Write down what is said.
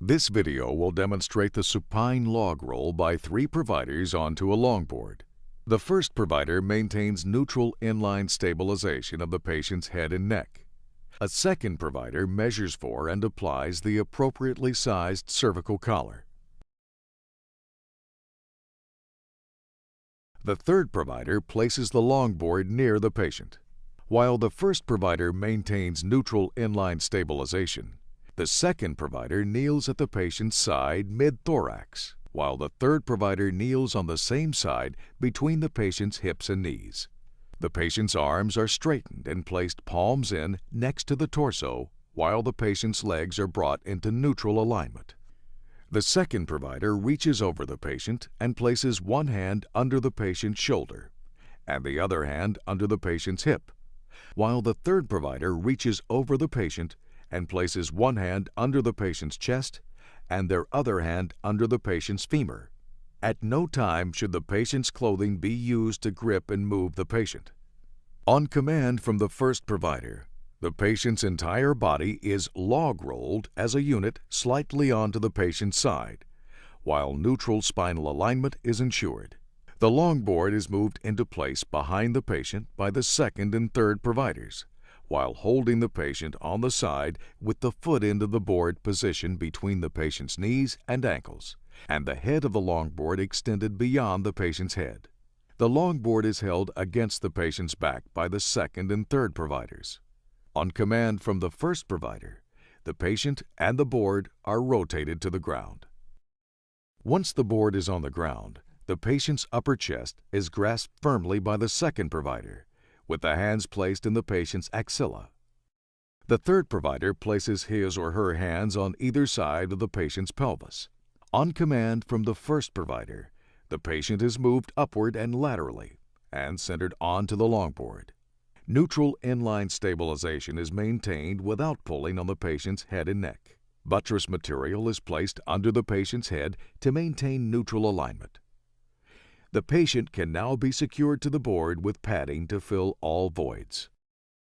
This video will demonstrate the supine log roll by 3 providers onto a longboard. The first provider maintains neutral inline stabilization of the patient's head and neck. A second provider measures for and applies the appropriately sized cervical collar. The third provider places the longboard near the patient. While the first provider maintains neutral inline stabilization, the second provider kneels at the patient's side mid-thorax, while the third provider kneels on the same side between the patient's hips and knees. The patient's arms are straightened and placed palms in next to the torso, while the patient's legs are brought into neutral alignment. The second provider reaches over the patient and places one hand under the patient's shoulder and the other hand under the patient's hip, while the third provider reaches over the patient and places one hand under the patient's chest and their other hand under the patient's femur. At no time should the patient's clothing be used to grip and move the patient. On command from the first provider, the patient's entire body is log rolled as a unit slightly onto the patient's side, while neutral spinal alignment is ensured. The longboard is moved into place behind the patient by the second and third providers, while holding the patient on the side with the foot end of the board positioned between the patient's knees and ankles, and the head of the longboard extended beyond the patient's head. The longboard is held against the patient's back by the second and third providers. On command from the first provider, the patient and the board are rotated to the ground. Once the board is on the ground, the patient's upper chest is grasped firmly by the second provider, with the hands placed in the patient's axilla. The third provider places his or her hands on either side of the patient's pelvis. On command from the first provider, the patient is moved upward and laterally and centered onto the longboard. Neutral inline stabilization is maintained without pulling on the patient's head and neck. Buttress material is placed under the patient's head to maintain neutral alignment. The patient can now be secured to the board with padding to fill all voids.